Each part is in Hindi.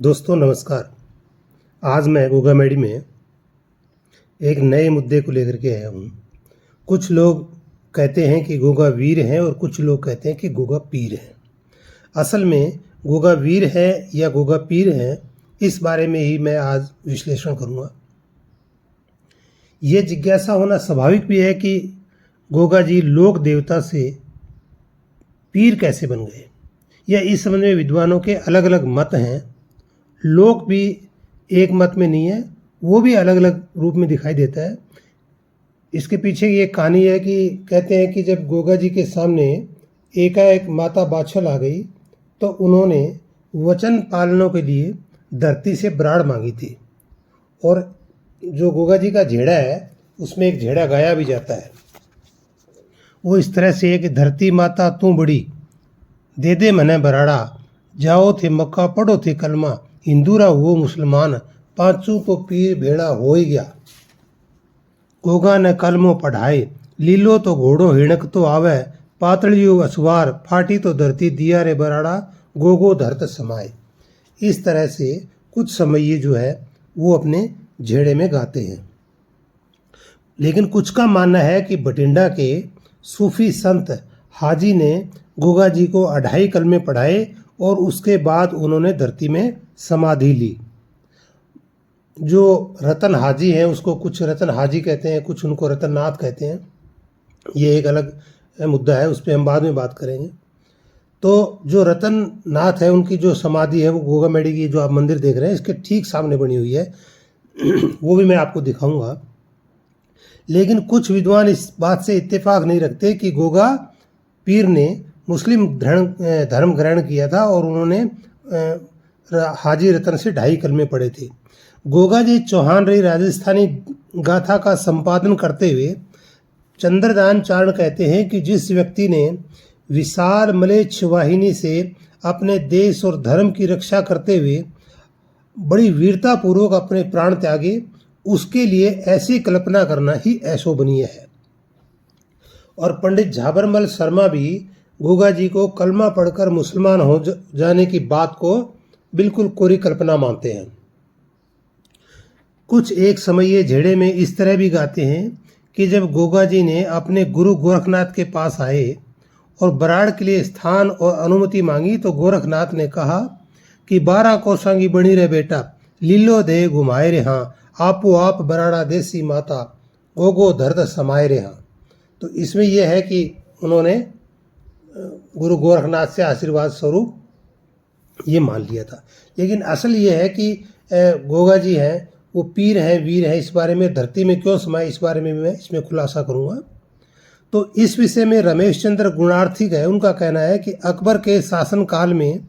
दोस्तों नमस्कार। आज मैं गोगा मेडी में एक नए मुद्दे को लेकर के आया हूँ। कुछ लोग कहते हैं कि गोगा वीर हैं और कुछ लोग कहते हैं कि गोगा पीर हैं। असल में गोगा वीर है या गोगा पीर है, इस बारे में ही मैं आज विश्लेषण करूँगा। ये जिज्ञासा होना स्वाभाविक भी है कि गोगा जी लोक देवता से पीर कैसे बन गए, या इस संबंध में विद्वानों के अलग अलग मत हैं। लोक भी एक मत में नहीं है, वो भी अलग अलग रूप में दिखाई देता है। इसके पीछे ये कहानी है कि कहते हैं कि जब गोगा जी के सामने एकाएक माता बाछल आ गई तो उन्होंने वचन पालनों के लिए धरती से बराड़ मांगी थी, और जो गोगा जी का झेड़ा है उसमें एक झेड़ा गाया भी जाता है। वो इस तरह से है कि धरती माता तू बड़ी, दे दे मने बराड़ा, जाओ थे मक्का पढ़ो थे कलमा, हिंदूरा वो मुसलमान, पांचों तो पीर भेड़ा हो ही गया। गोगा ने कलमो पढ़ाए, लीलो तो घोड़ो हिणक तो आवे, पातलियो असवार, फाटी तो धरती दिया रे बराड़ा, गोगो धरत समाए। इस तरह से कुछ समये जो है वो अपने झेड़े में गाते हैं। लेकिन कुछ का मानना है कि बठिंडा के सूफी संत हाजी ने गोगा जी को 2.5 कलमे पढ़ाए और उसके बाद उन्होंने धरती में समाधि ली। जो रतन हाजी हैं उसको कुछ रतन हाजी कहते हैं, कुछ उनको रतन नाथ कहते हैं। ये एक अलग मुद्दा है, उस पर हम बाद में बात करेंगे। तो जो रतन नाथ है उनकी जो समाधि है वो गोगा मेडी की जो आप मंदिर देख रहे हैं इसके ठीक सामने बनी हुई है। वो भी मैं आपको दिखाऊंगा। लेकिन कुछ विद्वान इस बात से इत्तेफाक नहीं रखते कि गोगा पीर ने मुस्लिम धर्म ग्रहण किया था और उन्होंने हाजी रतन से 2.5 कलमे पढ़े थे। गोगा जी चौहान रही राजस्थानी गाथा का संपादन करते हुए चंद्रदान चारण कहते हैं कि जिस व्यक्ति ने विशाल मलेच्छ वाहिनी से अपने देश और धर्म की रक्षा करते हुए बड़ी वीरता पूर्वक अपने प्राण त्यागे, उसके लिए ऐसी कल्पना करना ही ऐशोभनीय है। और पंडित झाबरमल शर्मा भी गोगा जी को कलमा पढ़कर मुसलमान हो जाने की बात को बिल्कुल कोरी कल्पना मानते हैं। कुछ एक समये झेड़े में इस तरह भी गाते हैं कि जब गोगा जी ने अपने गुरु गोरखनाथ के पास आए और बराड़ के लिए स्थान और अनुमति मांगी तो गोरखनाथ ने कहा कि 12 कोसां की बनी रे बेटा, लीलो दे घुमाए रे हाँ, आपो आप बराड़ा देसी माता, गोगो धरत समाए रे हाँ। तो इसमें यह है कि उन्होंने गुरु गोरखनाथ से आशीर्वाद स्वरूप ये मान लिया था। लेकिन असल ये है कि गोगा जी हैं वो पीर हैं, वीर हैं। इस बारे में धरती में क्यों समाये, इस बारे में मैं इसमें खुलासा करूँगा। तो इस विषय में रमेश चंद्र गुणार्थिक है, उनका कहना है कि अकबर के शासनकाल में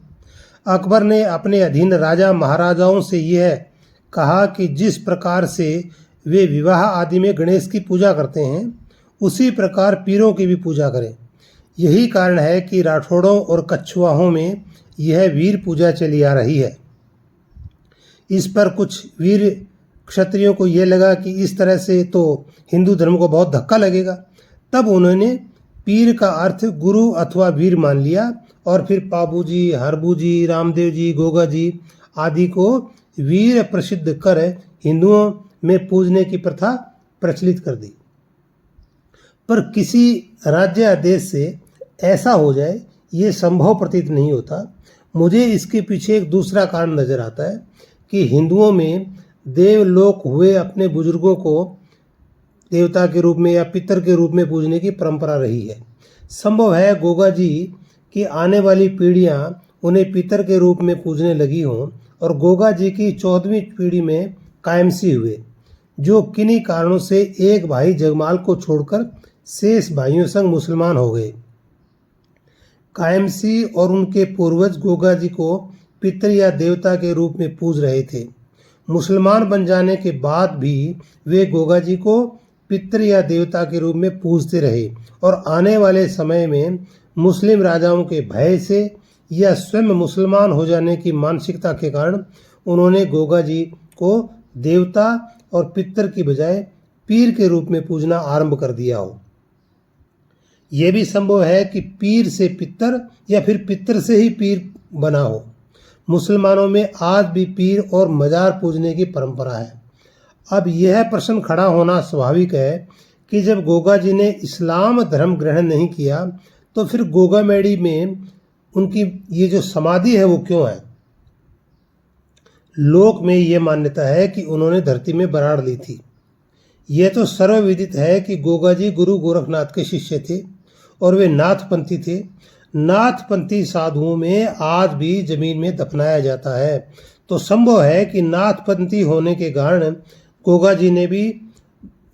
अकबर ने अपने अधीन राजा महाराजाओं से यह कहा कि जिस प्रकार से वे विवाह आदि में गणेश की पूजा करते हैं उसी प्रकार पीरों की भी पूजा करें। यही कारण है कि राठौड़ों और कछुआहों में यह वीर पूजा चली आ रही है। इस पर कुछ वीर क्षत्रियों को यह लगा कि इस तरह से तो हिंदू धर्म को बहुत धक्का लगेगा। तब उन्होंने पीर का अर्थ गुरु अथवा वीर मान लिया और फिर पाबूजी, हरबूजी, रामदेव जी, गोगा जी आदि को वीर प्रसिद्ध कर हिंदुओं में पूजने की प्रथा प्रचलित कर दी। पर किसी राज्य आदेश से ऐसा हो जाए ये संभव प्रतीत नहीं होता। मुझे इसके पीछे एक दूसरा कारण नजर आता है कि हिंदुओं में देवलोक हुए अपने बुजुर्गों को देवता के रूप में या पितर के रूप में पूजने की परंपरा रही है। संभव है गोगा जी की आने वाली पीढ़ियां उन्हें पितर के रूप में पूजने लगी हों और गोगा जी की 14वीं पीढ़ी में कायमसी हुए, जो किन्हीं कारणों से एक भाई जगमाल को छोड़कर शेष भाइयों संग मुसलमान हो गए। कायमसी और उनके पूर्वज गोगा जी को पितर या देवता के रूप में पूज रहे थे। मुसलमान बन जाने के बाद भी वे गोगा जी को पितर या देवता के रूप में पूजते रहे और आने वाले समय में मुस्लिम राजाओं के भय से या स्वयं मुसलमान हो जाने की मानसिकता के कारण उन्होंने गोगा जी को देवता और पितर की बजाय पीर के रूप में पूजना आरंभ कर दिया हो। यह भी संभव है कि पीर से पितर या फिर पितर से ही पीर बना हो। मुसलमानों में आज भी पीर और मजार पूजने की परंपरा है। अब यह प्रश्न खड़ा होना स्वाभाविक है कि जब गोगा जी ने इस्लाम धर्म ग्रहण नहीं किया तो फिर गोगामेड़ी में उनकी ये जो समाधि है वो क्यों है। लोक में ये मान्यता है कि उन्होंने धरती में बराड़ ली थी। यह तो सर्वविदित है कि गोगा जी गुरु गोरखनाथ के शिष्य थे और वे नाथपंथी थे। नाथपंथी साधुओं में आज भी जमीन में दफनाया जाता है, तो संभव है कि नाथपंथी होने के कारण गोगा जी ने भी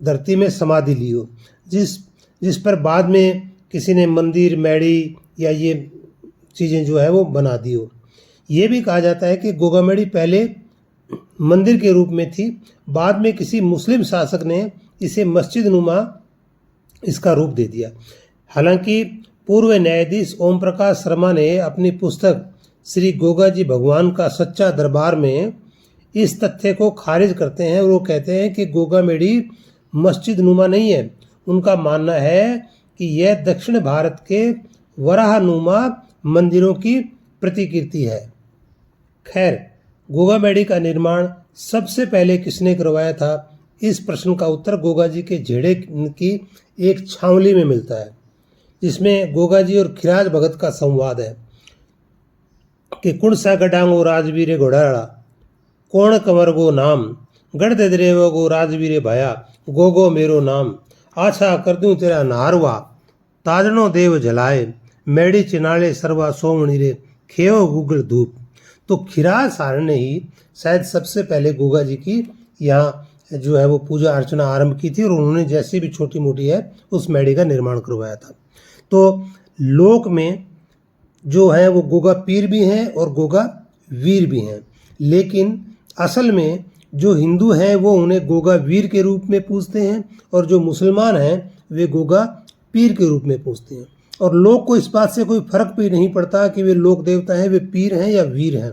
धरती में समाधि ली हो, जिस पर बाद में किसी ने मंदिर मैड़ी या ये चीज़ें जो है वो बना दी हो। ये भी कहा जाता है कि गोगामेड़ी पहले मंदिर के रूप में थी, बाद में किसी मुस्लिम शासक ने इसे मस्जिद नुमा इसका रूप दे दिया। हालांकि पूर्व न्यायाधीश ओम प्रकाश शर्मा ने अपनी पुस्तक श्री गोगा जी भगवान का सच्चा दरबार में इस तथ्य को खारिज करते हैं और वो कहते हैं कि गोगामेड़ी मस्जिद नुमा नहीं है। उनका मानना है कि यह दक्षिण भारत के वराह नुमा मंदिरों की प्रतिकृति है। खैर, गोगामेड़ी का निर्माण सबसे पहले किसने करवाया था, इस प्रश्न का उत्तर गोगा जी के झेड़े की एक छावनी में मिलता है, जिसमें गोगा जी और खिराज भगत का संवाद है कि कुण सा गडांगो राजवीरे घोड़ाड़ा कौन कंवर गो नाम गढ़ दे द्रेवो गो राजवीरे भाया गोगो मेरो नाम आछा कर दूं तेरा नारवा ताजनो देव जलाए मेड़ी चिनाले सरवा सोमणी रे खेव गुगल धूप। तो खिराज सारण ने ही शायद सबसे पहले गोगा जी की यहाँ जो है वो पूजा अर्चना आरंभ की थी और उन्होंने जैसे भी छोटी मोटी है उस मेड़ी का निर्माण करवाया था। तो लोक में जो है वो गोगा पीर भी हैं और गोगा वीर भी हैं, लेकिन असल में जो हिंदू हैं वो उन्हें गोगा वीर के रूप में पूजते हैं और जो मुसलमान हैं वे गोगा पीर के रूप में पूजते हैं। और लोग को इस बात से कोई फर्क भी नहीं पड़ता कि वे लोक देवता हैं, वे पीर हैं या वीर हैं।